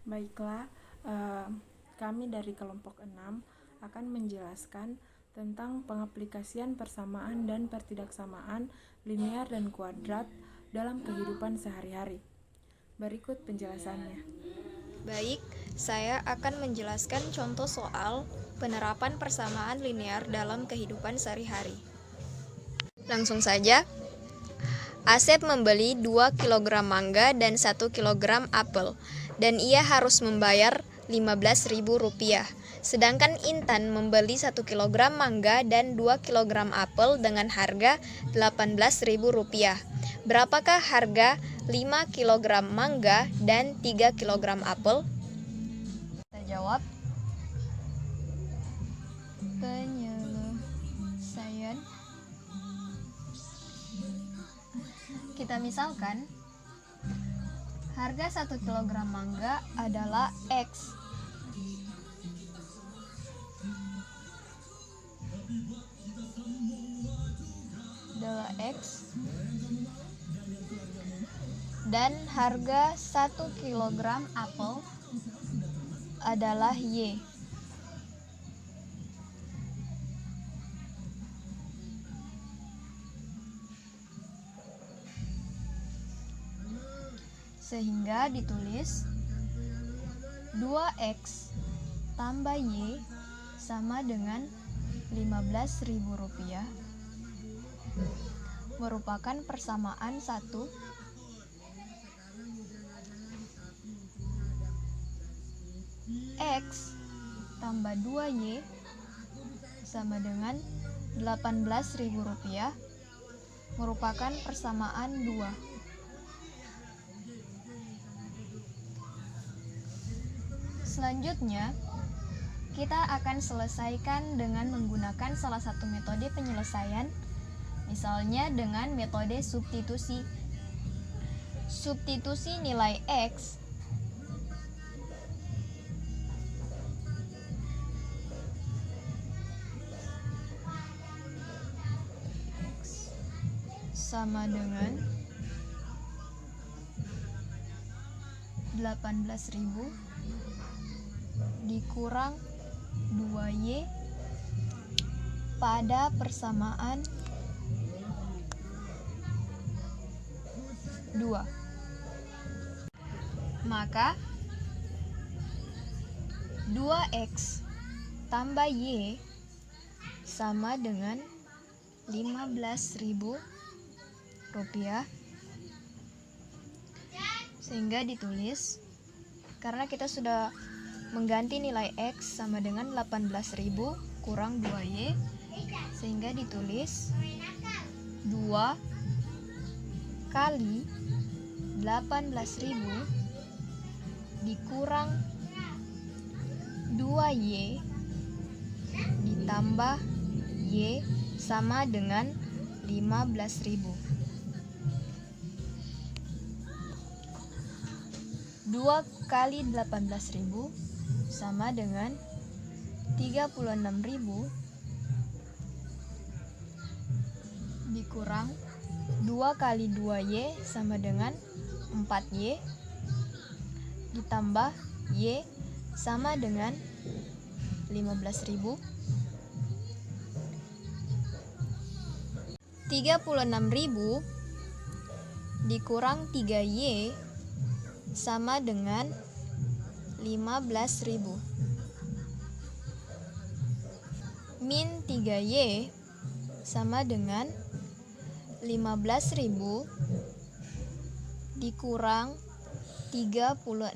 Baiklah, kami dari kelompok 6 akan menjelaskan tentang pengaplikasian persamaan dan pertidaksamaan linear dan kuadrat dalam kehidupan sehari-hari. Berikut penjelasannya. Baik, saya akan menjelaskan contoh soal penerapan persamaan linear dalam kehidupan sehari-hari. Langsung saja. Asep membeli 2 kg mangga dan 1 kg apel, dan ia harus membayar Rp15.000. Sedangkan Intan membeli 1 kg mangga dan 2 kg apel dengan harga Rp18.000. Berapakah harga 5 kg mangga dan 3 kg apel? Kita jawab. Penyelesaian. Kita misalkan harga 1 kg mangga adalah X. Adalah X. Dan harga 1 kg apel adalah Y. Sehingga ditulis 2X tambah Y sama dengan Rp15.000 merupakan persamaan 1 X tambah 2Y sama dengan Rp18.000 merupakan persamaan 2. Selanjutnya, kita akan selesaikan dengan menggunakan salah satu metode penyelesaian, misalnya dengan metode substitusi. Substitusi nilai X sama dengan 18.000 dikurang 2Y pada persamaan 2. Maka 2X tambah Y sama dengan Rp15.000, sehingga ditulis, karena kita sudah mengganti nilai X sama dengan 18.000 kurang 2Y, sehingga ditulis 2 kali 18.000 dikurang 2Y ditambah Y sama dengan 15.000. 2 kali 18.000 sama dengan 36.000 dikurang 2 kali 2Y sama dengan 4Y ditambah Y sama dengan 15.000. 36.000 dikurang 3Y sama dengan 15.000. Min 3Y sama dengan 15.000 dikurang 36.000.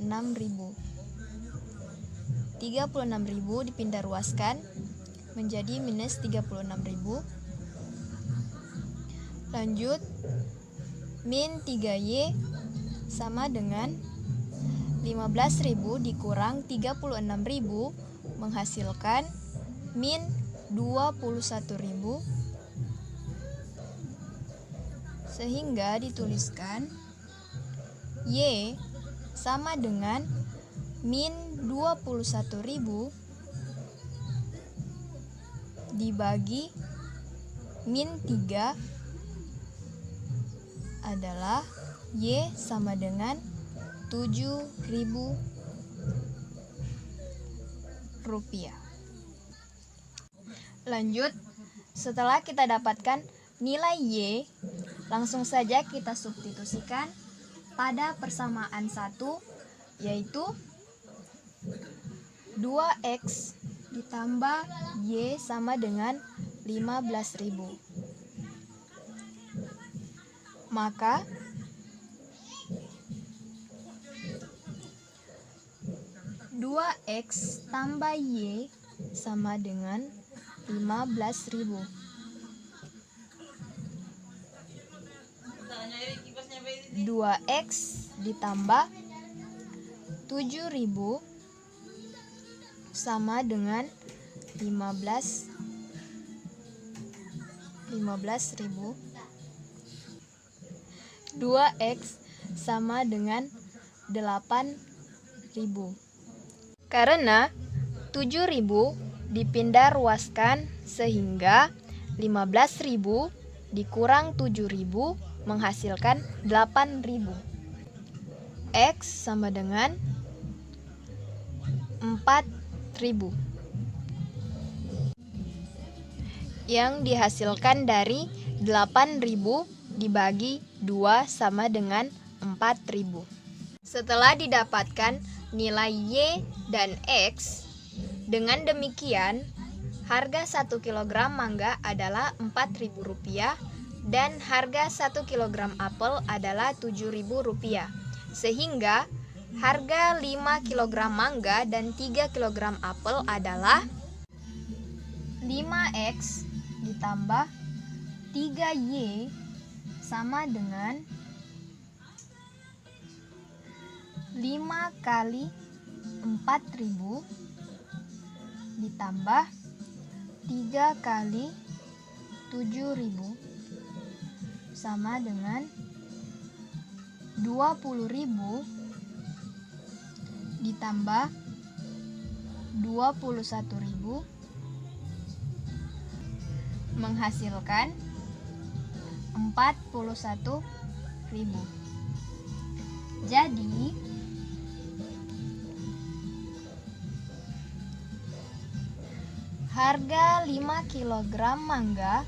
36.000 dipindah ruaskan menjadi minus 36.000. Lanjut, min 3Y sama dengan 15.000 dikurang 36.000 menghasilkan min 21.000, sehingga dituliskan Y sama dengan min 21.000 dibagi min 3 adalah Y sama dengan 7.000 rupiah. Lanjut, setelah kita dapatkan nilai Y, langsung saja kita substitusikan pada persamaan 1, yaitu 2X ditambah Y sama dengan 15.000. Maka 2X tambah Y sama dengan 15.000. Dua X ditambah 7.000 sama dengan 15.000. 2X sama dengan 8.000. Karena 7.000 dipindah ruaskan sehingga 15.000 dikurang 7.000 menghasilkan 8.000. X sama dengan 4.000. Yang dihasilkan dari 8.000 dibagi 2 sama dengan 4.000. Setelah didapatkan nilai Y dan X, dengan demikian harga 1 kg mangga adalah Rp4.000 dan harga 1 kg apel adalah Rp7.000. Sehingga harga 5 kg mangga dan 3 kg apel adalah 5X ditambah 3Y sama dengan 5 kali 4.000 ditambah 3 kali 7.000 sama dengan 20.000 ditambah 21.000 menghasilkan 41.000. Jadi harga 5 kg mangga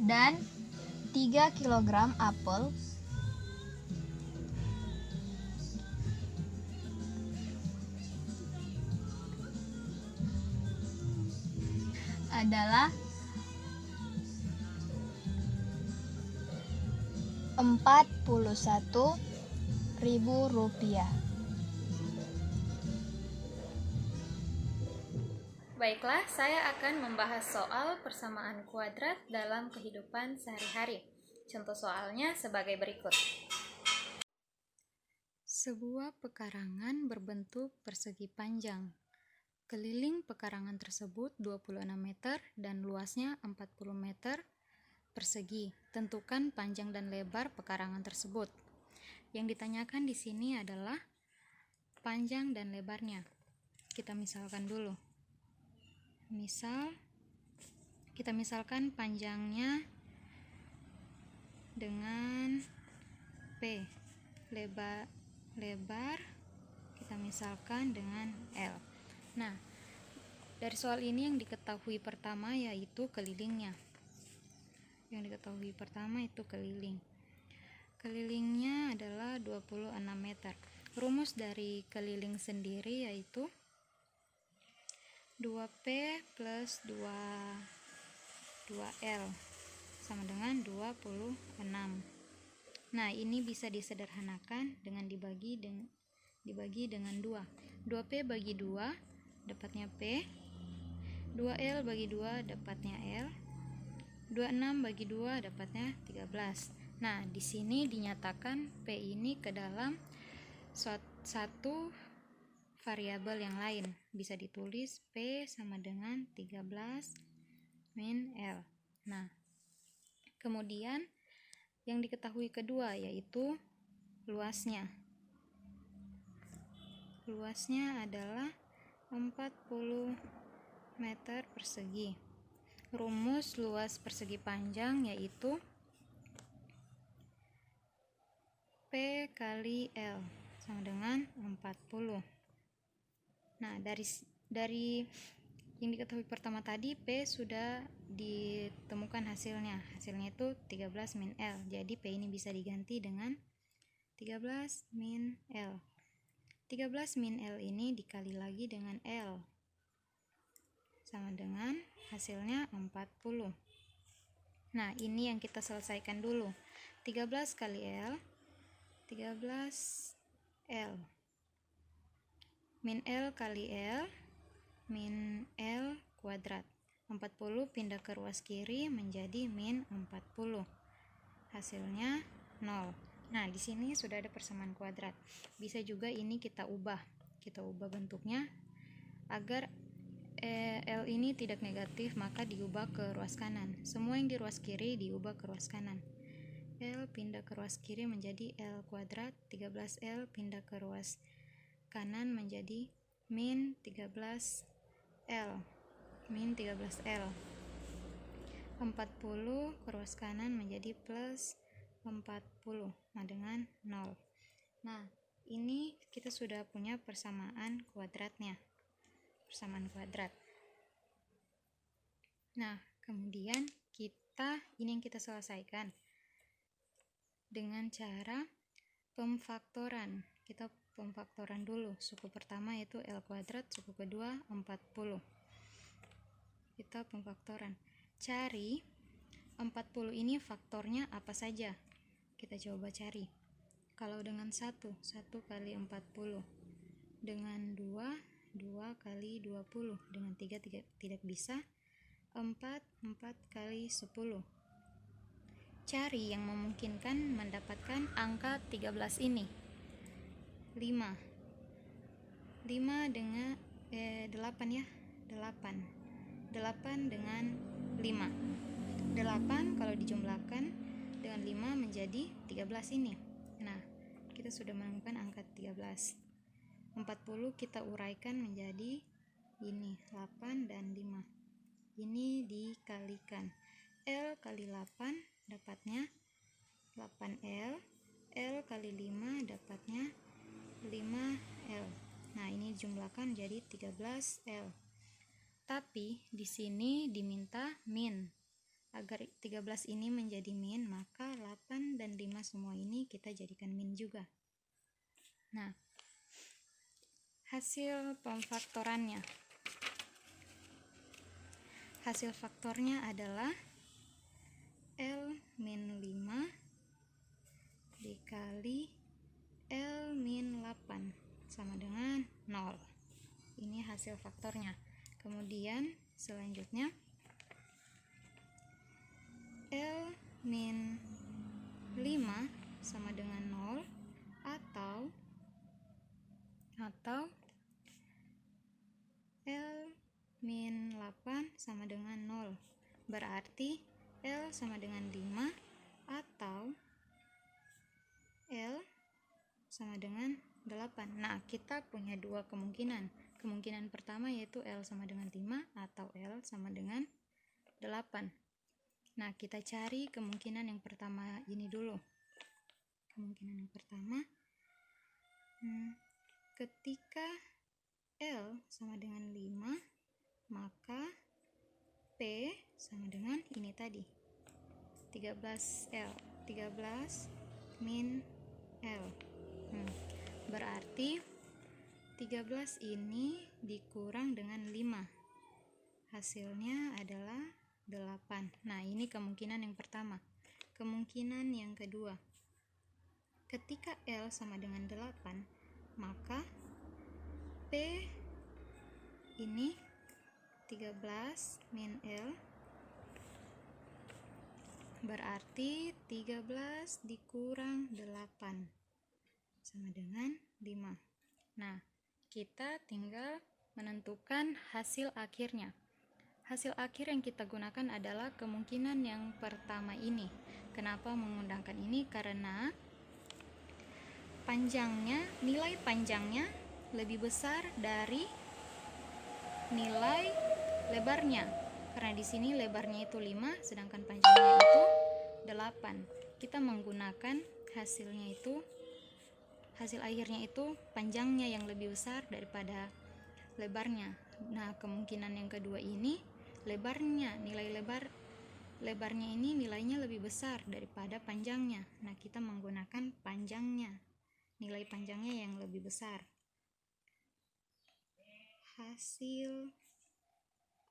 dan 3 kg apel adalah Rp41.000. Baiklah, saya akan membahas soal persamaan kuadrat dalam kehidupan sehari-hari. Contoh soalnya sebagai berikut. Sebuah pekarangan berbentuk persegi panjang. Keliling pekarangan tersebut 26 meter dan luasnya 40 meter persegi. Tentukan panjang dan lebar pekarangan tersebut. Yang ditanyakan di sini adalah panjang dan lebarnya. Kita misalkan dulu. Kita misalkan panjangnya dengan P, lebar kita misalkan dengan L. Nah, dari soal ini yang diketahui pertama yaitu kelilingnya. Kelilingnya adalah 26 meter. Rumus dari keliling sendiri yaitu 2P plus 2L sama dengan 26. Nah, ini bisa disederhanakan dengan dibagi dengan 2. 2P bagi 2 dapatnya P. 2L bagi 2 dapatnya L. 26 bagi 2 dapatnya 13. Nah, di sini dinyatakan P ini ke dalam satu variabel yang lain. Bisa ditulis P sama dengan 13 min L. Nah, kemudian yang diketahui kedua yaitu luasnya. Luasnya adalah 40 meter persegi. Rumus luas persegi panjang yaitu P kali L sama dengan 40. Nah, dari yang diketahui pertama tadi, P sudah ditemukan hasilnya. Hasilnya itu 13 min L. Jadi P ini bisa diganti dengan 13 min L. 13 min L ini dikali lagi dengan L. Sama dengan hasilnya 40. Nah, ini yang kita selesaikan dulu. 13 kali L, 13 L. Min L kali L, min L kuadrat. 40 pindah ke ruas kiri menjadi min 40. Hasilnya 0. Nah, di sini sudah ada persamaan kuadrat. Bisa juga ini kita ubah. Kita ubah bentuknya agar L ini tidak negatif, maka diubah ke ruas kanan. Semua yang di ruas kiri diubah ke ruas kanan. L pindah ke ruas kiri menjadi L kuadrat, 13L pindah ke ruas kanan menjadi min 13L. Min 13L. 40 ke ruas kanan menjadi plus 40. Nah, dengan 0. Nah, ini kita sudah punya persamaan kuadratnya. Persamaan kuadrat. Nah, kemudian ini yang kita selesaikan dengan cara pemfaktoran. Kita pemfaktoran dulu. Suku pertama yaitu L kuadrat, suku kedua 40. Kita pemfaktoran. Cari 40 ini faktornya apa saja? Kita coba cari. Kalau dengan 1 kali 40. Dengan 2 kali 20, dengan 3 tidak bisa, 4 kali 10. Cari yang memungkinkan mendapatkan angka 13 ini. 5 dengan 8 ya, 8 dengan 5. 8 kalau dijumlahkan dengan 5 menjadi 13 ini. Nah, kita sudah menemukan angka 13. 40 kita uraikan menjadi ini, 8 dan 5. Ini dikalikan. L kali 8 dapatnya 8L. L kali 5 dapatnya 5L. Nah, ini jumlahkan jadi 13L. Tapi di sini diminta min. Agar 13 ini menjadi min, maka 8 dan 5 semua ini kita jadikan min juga. Nah, hasil pemfaktorannya. Hasil faktornya adalah L min 5 dikali L min 8 sama dengan 0. Ini hasil faktornya. Kemudian selanjutnya L min 5 sama dengan 0 atau L min 8 sama dengan 0. Berarti L sama dengan 5 atau L sama dengan 8. Nah, kita punya dua kemungkinan. Kemungkinan pertama yaitu L sama dengan 5 atau L sama dengan 8. Nah, kita cari kemungkinan yang pertama ini dulu. Kemungkinan yang pertama, ketika L sama dengan 5, maka P sama dengan ini tadi, 13L, 13 min L. Berarti 13 ini dikurang dengan 5. Hasilnya adalah 8. Nah, ini kemungkinan yang pertama. Kemungkinan yang kedua, ketika L sama dengan 8, maka P ini 13 min L, berarti 13 dikurang 8 sama dengan 5. Nah, kita tinggal menentukan hasil akhirnya. Hasil akhir yang kita gunakan adalah kemungkinan yang pertama ini. Kenapa menggunakan ini? Karena nilai panjangnya lebih besar dari nilai lebarnya. Karena di sini lebarnya itu 5, sedangkan panjangnya itu 8. Kita menggunakan hasilnya itu hasil akhirnya itu panjangnya yang lebih besar daripada lebarnya. Nah, kemungkinan yang kedua ini lebarnya ini nilainya lebih besar daripada panjangnya. Nah, kita menggunakan panjangnya, nilai panjangnya yang lebih besar. Hasil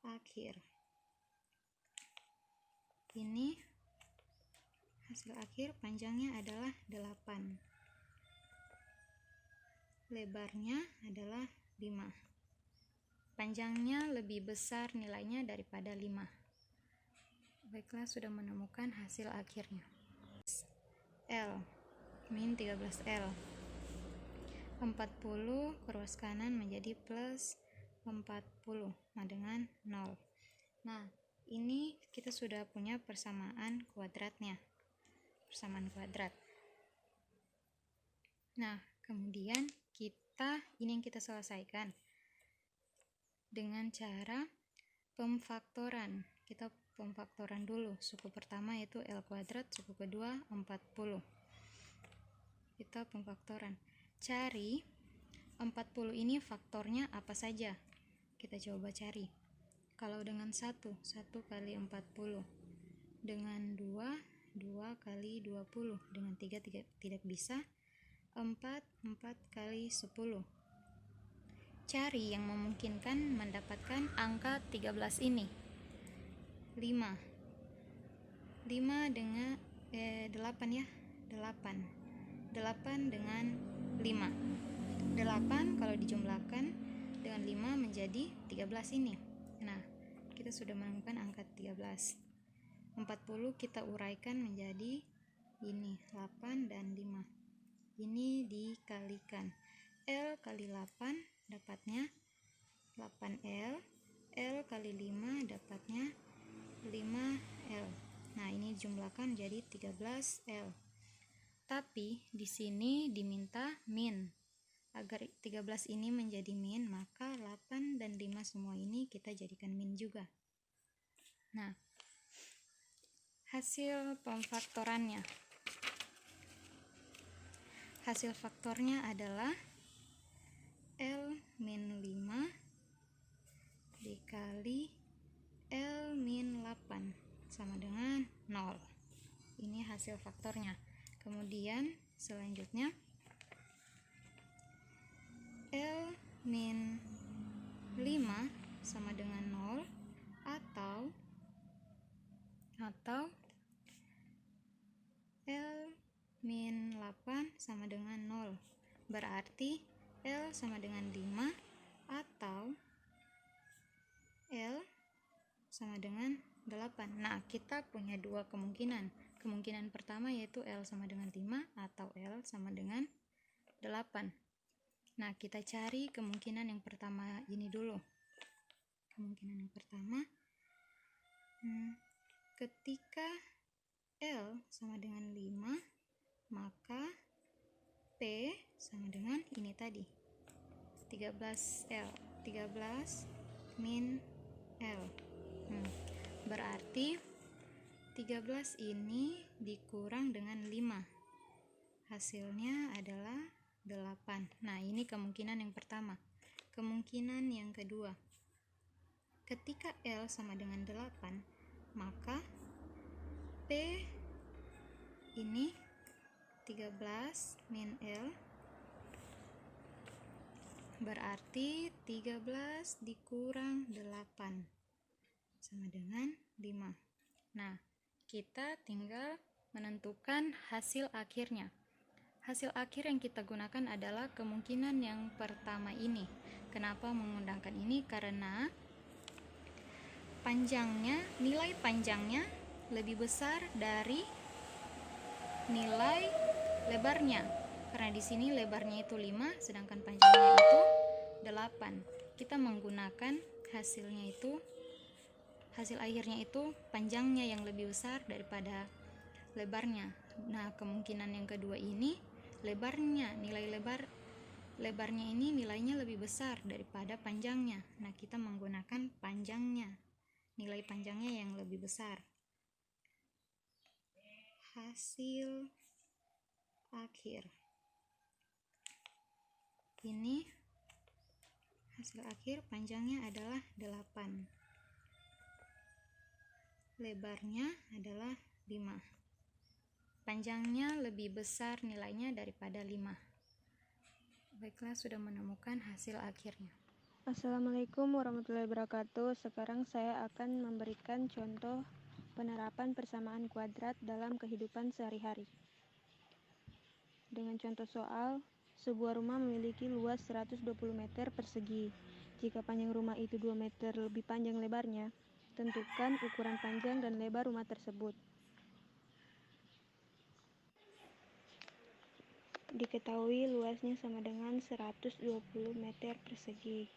akhir. Ini hasil akhir, panjangnya adalah 8. Lebarnya adalah 5. Panjangnya lebih besar nilainya daripada 5. Baiklah, sudah menemukan hasil akhirnya. L min 13L. 40 ke ruas kanan menjadi plus 40, nah dengan 0. Nah, ini kita sudah punya persamaan kuadratnya. Persamaan kuadrat. Nah, kemudian ini yang kita selesaikan dengan cara pemfaktoran. Kita pemfaktoran dulu. Suku pertama yaitu L kuadrat, suku kedua 40. Kita pemfaktoran. Cari 40 ini faktornya apa saja. Kita coba cari. Kalau dengan 1 kali 40. Dengan 2 kali 20. Dengan 3 tidak bisa. 4 kali 10. Cari yang memungkinkan mendapatkan angka 13 ini. 5 dengan 8 ya. 8 dengan 5. 8 kalau dijumlahkan dengan 5 menjadi 13 ini. Nah, kita sudah menemukan angka 13. 40 kita uraikan menjadi ini, 8 dan 5. Ini dikalikan. L kali 8 dapatnya 8L. L kali 5 dapatnya 5L. Nah, ini jumlahkan jadi 13L. Tapi di sini diminta min. Agar 13 ini menjadi min, maka 8 dan 5 semua ini kita jadikan min juga. Nah, hasil pemfaktorannya. Hasil faktornya adalah L min 5 dikali L min 8 sama dengan 0. Ini hasil faktornya. Kemudian selanjutnya L min 5 sama dengan 0 atau L min 8 sama dengan 0. Berarti L sama dengan 5 atau L sama dengan 8. Nah, kita punya dua kemungkinan. Kemungkinan pertama yaitu L sama dengan 5 atau L sama dengan 8. Nah, kita cari kemungkinan yang pertama ini dulu. Kemungkinan yang pertama, ketika L sama dengan 5, maka P sama dengan ini tadi, 13L, 13 min L. Berarti 13 ini dikurang dengan 5. Hasilnya adalah 8. Nah, ini kemungkinan yang pertama. Kemungkinan yang kedua, ketika L sama dengan 8, maka P ini 13 min L, berarti 13 dikurang 8 sama dengan 5. Nah, kita tinggal menentukan hasil akhirnya. Hasil akhir yang kita gunakan adalah kemungkinan yang pertama ini. Kenapa menggunakan ini? Karena nilai panjangnya lebih besar dari nilai lebarnya. Karena di sini lebarnya itu 5, sedangkan panjangnya itu 8. Kita menggunakan hasil akhirnya itu panjangnya yang lebih besar daripada lebarnya. Nah, kemungkinan yang kedua ini nilai lebarnya ini nilainya lebih besar daripada panjangnya. Nah, kita menggunakan panjangnya, nilai panjangnya yang lebih besar. Hasil akhir. Ini hasil akhir, panjangnya adalah 8. Lebarnya adalah 5. Panjangnya lebih besar nilainya daripada 5. Baiklah, sudah menemukan hasil akhirnya. Assalamualaikum warahmatullahi wabarakatuh. Sekarang saya akan memberikan contoh penerapan persamaan kuadrat dalam kehidupan sehari-hari. Dengan contoh soal, sebuah rumah memiliki luas 120 meter persegi. Jika panjang rumah itu 2 meter lebih panjang lebarnya, tentukan ukuran panjang dan lebar rumah tersebut. Diketahui luasnya sama dengan 120 meter persegi.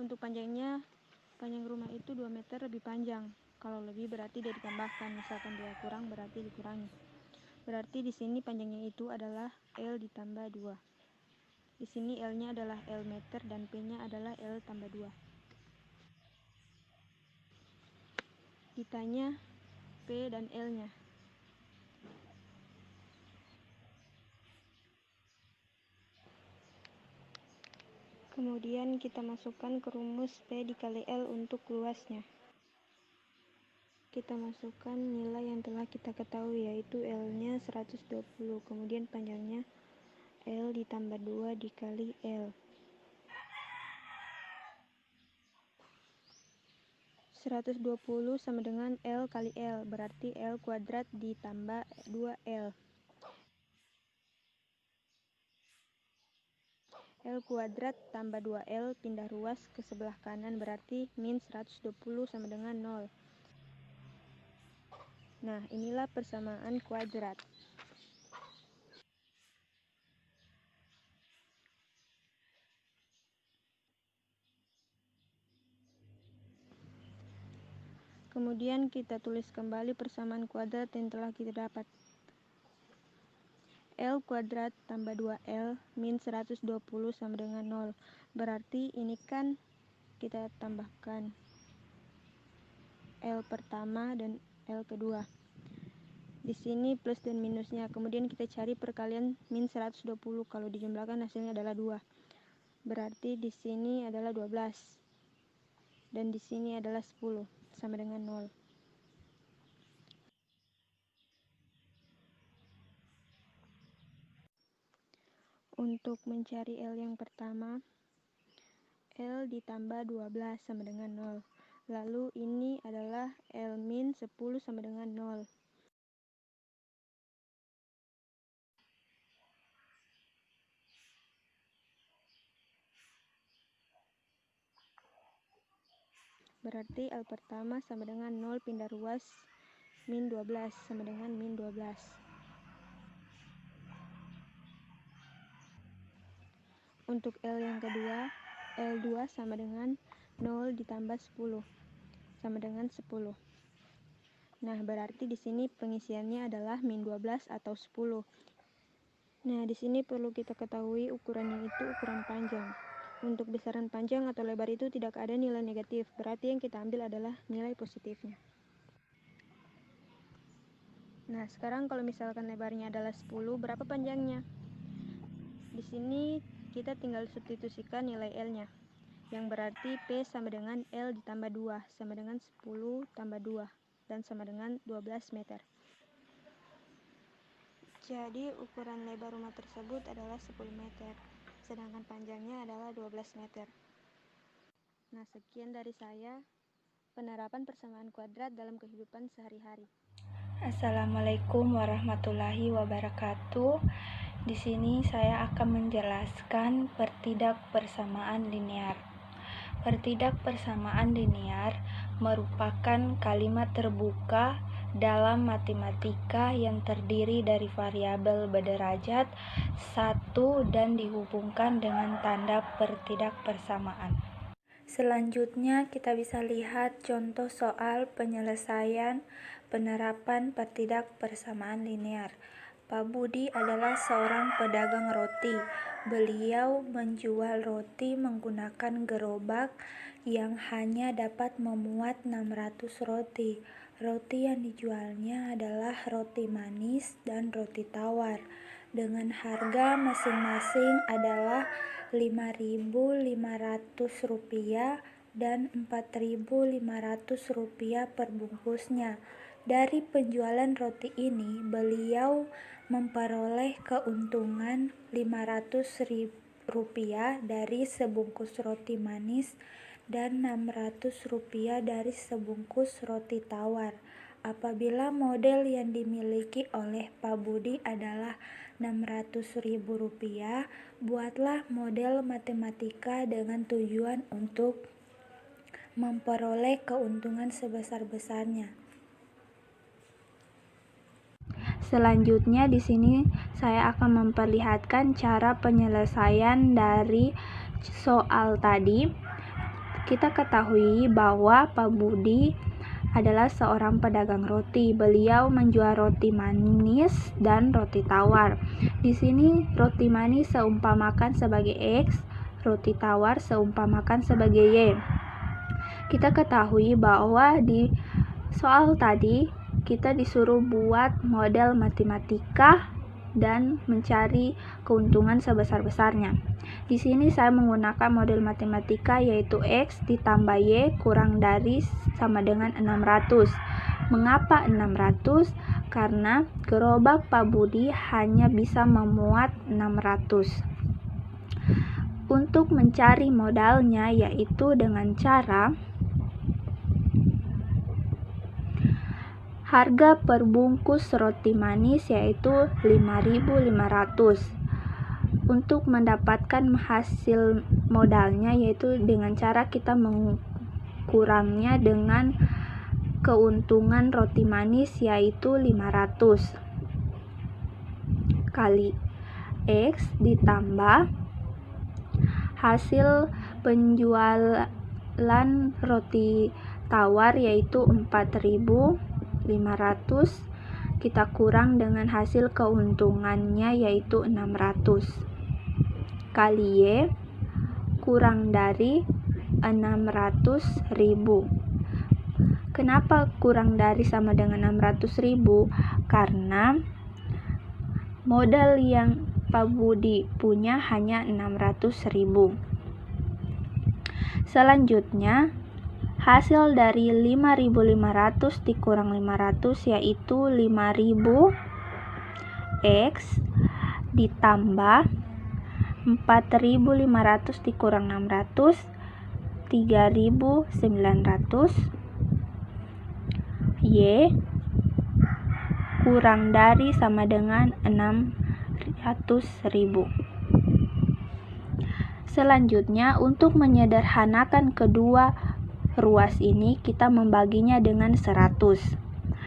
Untuk panjang rumah itu 2 meter lebih panjang. Kalau lebih berarti dia ditambahkan, misalkan dia kurang berarti dikurangi. Berarti di sini panjangnya itu adalah L ditambah 2. Di sini L-nya adalah L meter dan P-nya adalah L tambah 2. Ditanya P dan L-nya. Kemudian kita masukkan ke rumus P dikali L untuk luasnya. Kita masukkan nilai yang telah kita ketahui, yaitu L-nya 120, kemudian panjangnya L ditambah 2 dikali L. 120 sama dengan L kali L, berarti L kuadrat ditambah 2L. L kuadrat tambah 2L pindah ruas ke sebelah kanan, berarti min 120 sama dengan 0. Nah, inilah persamaan kuadrat. Kemudian kita tulis kembali persamaan kuadrat yang telah kita dapat. L kuadrat tambah 2L min 120 sama dengan 0. Berarti ini kan kita tambahkan L pertama dan L kedua. Di sini plus dan minusnya. Kemudian kita cari perkalian min 120. Kalau dijumlahkan hasilnya adalah 2. Berarti di sini adalah 12. Dan di sini adalah 10 sama dengan 0. Untuk mencari L yang pertama, L ditambah 12 sama dengan 0. Lalu ini adalah L min 10 sama dengan 0. Berarti L pertama sama dengan 0 pindah ruas min 12 sama dengan min 12. Untuk L yang kedua, L2 sama dengan 0 ditambah 10 sama dengan 10. Nah, berarti di sini pengisiannya adalah min 12 atau 10. Nah, di sini perlu kita ketahui ukurannya itu ukuran panjang. Untuk besaran panjang atau lebar itu tidak ada nilai negatif, berarti yang kita ambil adalah nilai positifnya. Nah, sekarang kalau misalkan lebarnya adalah 10, berapa panjangnya? Di sini kita tinggal substitusikan nilai L-nya, yang berarti P sama dengan L ditambah 2, sama dengan 10 tambah 2, dan sama dengan 12 meter. Jadi ukuran lebar rumah tersebut adalah 10 meter, sedangkan panjangnya adalah 12 meter. Nah, sekian dari saya, penerapan persamaan kuadrat dalam kehidupan sehari-hari. Assalamualaikum warahmatullahi wabarakatuh. Di sini saya akan menjelaskan pertidak persamaan linear. Pertidak persamaan linear merupakan kalimat terbuka dalam matematika yang terdiri dari variabel berderajat 1 dan dihubungkan dengan tanda pertidak persamaan. Selanjutnya kita bisa lihat contoh soal penyelesaian penerapan pertidak persamaan linear. Pak Budi adalah seorang pedagang roti. Beliau menjual roti menggunakan gerobak yang hanya dapat memuat 600 roti. Roti yang dijualnya adalah roti manis dan roti tawar. dengan harga masing-masing adalah Rp5.500 dan Rp4.500 per bungkusnya. Dari penjualan roti ini, beliau memperoleh keuntungan Rp500 dari sebungkus roti manis dan Rp600 dari sebungkus roti tawar. Apabila model yang dimiliki oleh Pak Budi adalah Rp600.000, buatlah model matematika dengan tujuan untuk memperoleh keuntungan sebesar-besarnya. Selanjutnya di sini saya akan memperlihatkan cara penyelesaian dari soal tadi. Kita ketahui bahwa Pak Budi adalah seorang pedagang roti. Beliau menjual roti manis dan roti tawar. Di sini roti manis seumpamakan sebagai X, roti tawar seumpamakan sebagai Y. Kita ketahui bahwa di soal tadi kita disuruh buat model matematika dan mencari keuntungan sebesar-besarnya. Di sini saya menggunakan model matematika yaitu X ditambah Y kurang dari sama dengan 600. Mengapa 600? Karena gerobak Pak Budi hanya bisa memuat 600. Untuk mencari modalnya yaitu dengan cara harga per bungkus roti manis yaitu Rp5.500. Untuk mendapatkan hasil modalnya yaitu dengan cara kita mengkurangnya dengan keuntungan roti manis yaitu 500 kali X ditambah hasil penjualan roti tawar yaitu 4.500 kita kurang dengan hasil keuntungannya yaitu 600 kali Y kurang dari 600.000. Kenapa kurang dari sama dengan 600.000? Karena modal yang Pak Budi punya hanya 600.000. Selanjutnya hasil dari 5.500 dikurang 500 yaitu 5.000 X ditambah 4.500 dikurang 600 3.900 Y kurang dari sama dengan 600.000. Selanjutnya untuk menyederhanakan kedua ruas ini kita membaginya dengan 100.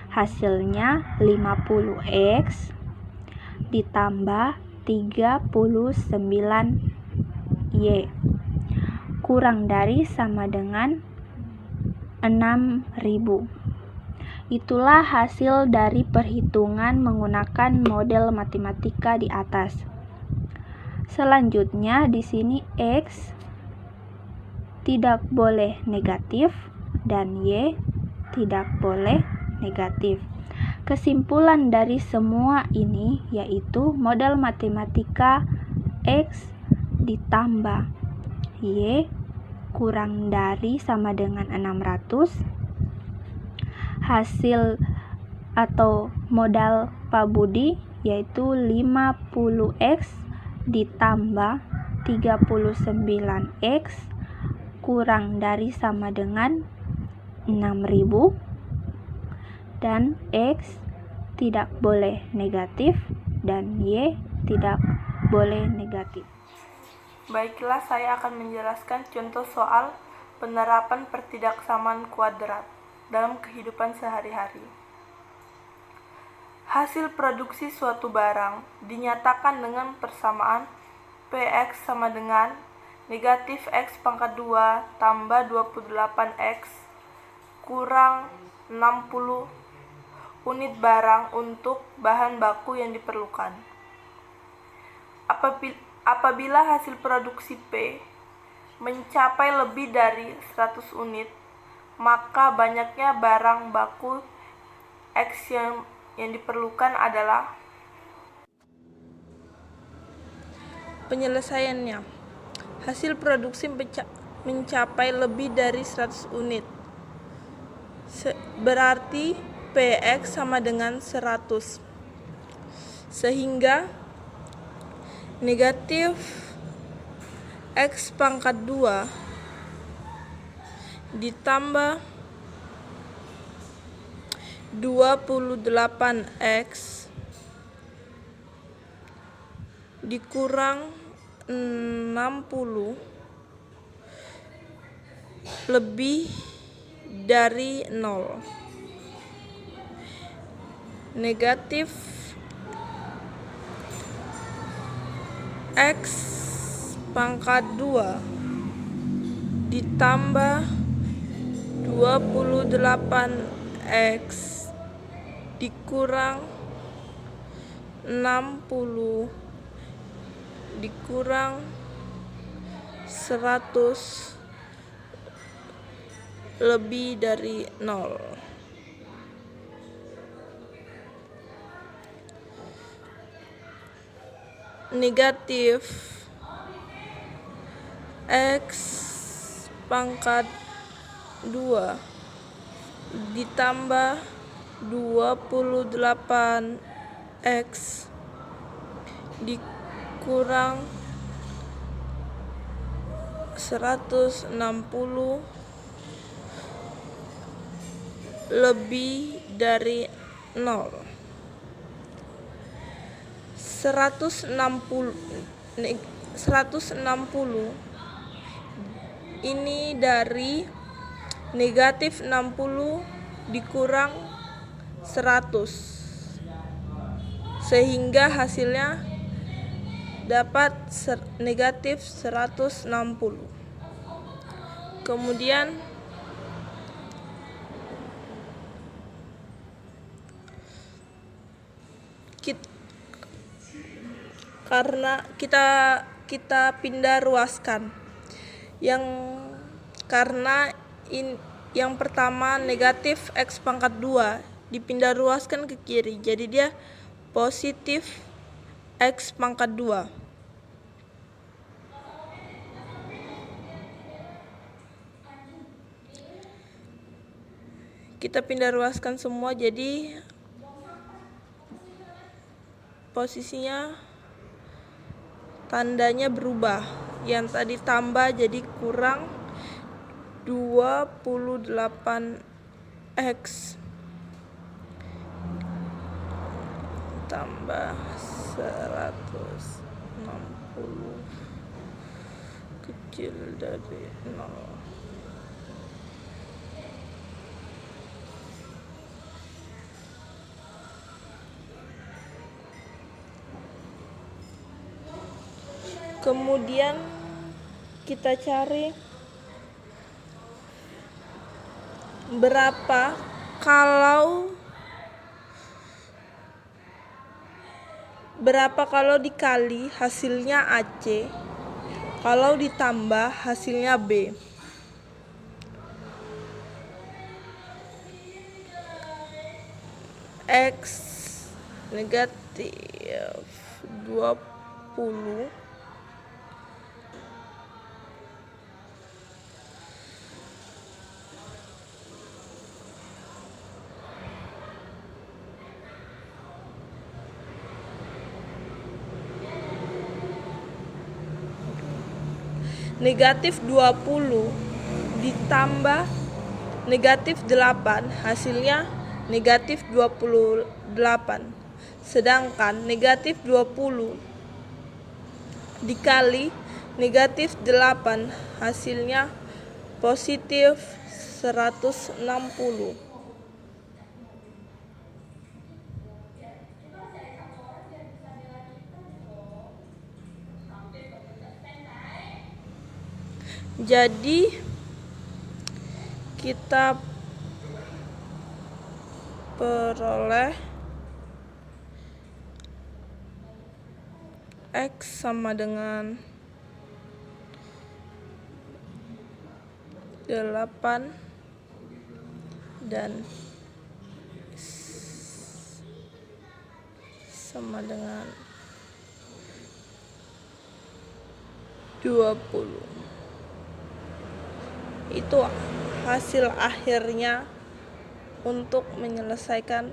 Hasilnya 50X ditambah 39Y kurang dari sama dengan 6.000. Itulah hasil dari perhitungan menggunakan model matematika di atas. Selanjutnya di sini X tidak boleh negatif dan Y tidak boleh negatif. Kesimpulan dari semua ini yaitu model matematika X ditambah Y kurang dari sama dengan 600. Hasil atau modal Pak Budi yaitu 50X ditambah 39X kurang dari sama dengan 6.000 dan X tidak boleh negatif dan Y tidak boleh negatif. Baiklah, saya akan menjelaskan contoh soal penerapan pertidaksamaan kuadrat dalam kehidupan sehari-hari. Hasil produksi suatu barang dinyatakan dengan persamaan Px sama dengan negatif X pangkat 2 tambah 28X kurang 60 unit barang untuk bahan baku yang diperlukan. Apabila hasil produksi P mencapai lebih dari 100 unit, maka banyaknya barang baku X yang diperlukan adalah Penyelesaiannya, hasil produksi mencapai lebih dari 100 unit. Berarti PX sama dengan 100. Sehingga negatif X pangkat 2 ditambah 28X dikurang 60 lebih dari 0. Negatif X pangkat 2 ditambah 28X dikurang 60 dikurang 100 lebih dari 0. Negatif X pangkat 2 ditambah 28X dikurang 160 lebih dari 0. 160 ini dari negatif 60 dikurang 100, sehingga hasilnya dapat negatif 160. Kemudian karena kita pindah ruaskan yang pertama negatif X pangkat 2 dipindah ruaskan ke kiri, jadi dia positif X pangkat 2. Kita pindah ruaskan semua, jadi posisinya tandanya berubah. Yang tadi tambah jadi kurang 28X tambah 160 kecil dari 0. Kemudian kita cari berapa kalau dikali hasilnya AC, kalau ditambah hasilnya B. X negatif 20 negatif 20 ditambah negatif 8 hasilnya negatif 28. Sedangkan negatif 20 dikali negatif 8 hasilnya positif 160. Jadi kita peroleh X sama dengan 8 dan sama dengan 20. Itu hasil akhirnya untuk menyelesaikan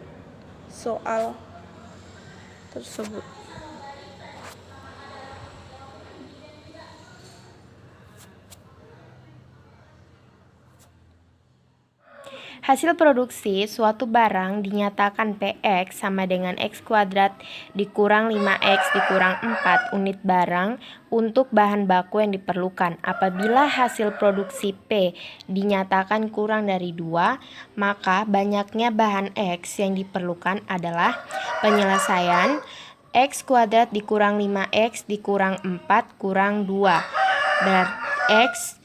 soal tersebut. Hasil produksi suatu barang dinyatakan PX sama dengan X kuadrat dikurang 5X dikurang 4 unit barang untuk bahan baku yang diperlukan. Apabila hasil produksi P dinyatakan kurang dari 2, maka banyaknya bahan X yang diperlukan adalah penyelesaian X kuadrat dikurang 5X dikurang 4 kurang 2. Berarti X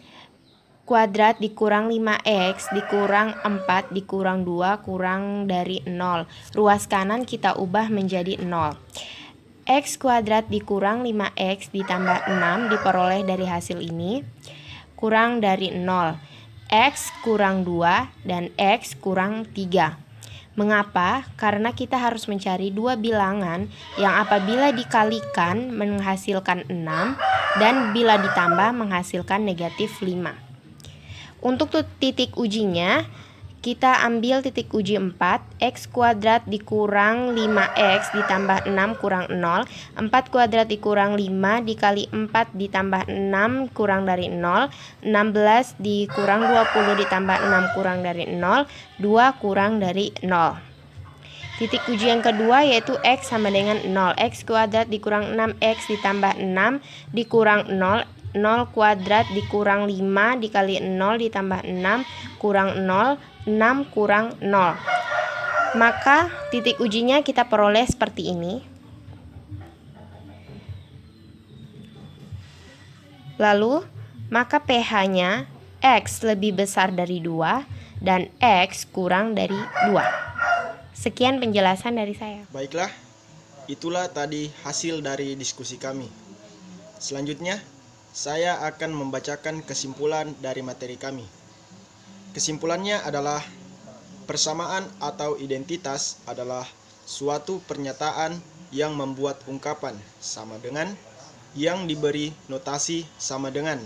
kuadrat dikurang 5X dikurang 4 dikurang 2 kurang dari 0. Ruas kanan kita ubah menjadi 0. X kuadrat dikurang 5X ditambah 6 diperoleh dari hasil ini kurang dari 0. X kurang 2 dan X kurang 3. Mengapa? Karena kita harus mencari dua bilangan yang apabila dikalikan menghasilkan 6 dan bila ditambah menghasilkan negatif 5. Untuk titik ujinya, kita ambil titik uji 4, X kuadrat dikurang 5X ditambah 6 kurang 0, 4 kuadrat dikurang 5 dikali 4 ditambah 6 kurang dari 0, 16 dikurang 20 ditambah 6 kurang dari 0, 2 kurang dari 0. Titik uji yang kedua yaitu X sama dengan 0, X kuadrat dikurang 6X ditambah 6 dikurang 0, 0 kuadrat dikurang 5 dikali 0 ditambah 6 kurang 0, 6 kurang 0. Maka titik ujinya kita peroleh seperti ini. Lalu, maka pH-nya X lebih besar dari 2 dan X kurang dari 2. Sekian penjelasan dari saya. Baiklah, itulah tadi hasil dari diskusi kami. Selanjutnya, saya akan membacakan kesimpulan dari materi kami. Kesimpulannya adalah persamaan atau identitas adalah suatu pernyataan yang membuat ungkapan sama dengan yang diberi notasi sama dengan,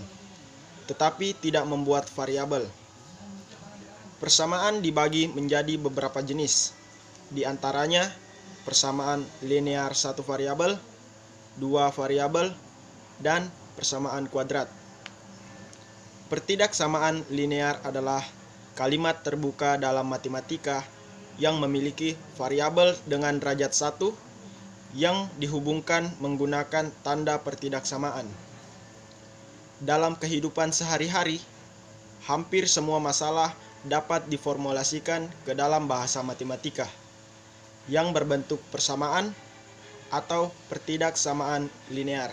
tetapi tidak membuat variabel. Persamaan dibagi menjadi beberapa jenis, di antaranya persamaan linear 1 variabel, 2 variabel, dan persamaan kuadrat. Pertidaksamaan linear adalah kalimat terbuka dalam matematika yang memiliki variabel dengan derajat 1 yang dihubungkan menggunakan tanda pertidaksamaan. Dalam kehidupan sehari-hari, hampir semua masalah dapat diformulasikan ke dalam bahasa matematika yang berbentuk persamaan atau pertidaksamaan linear.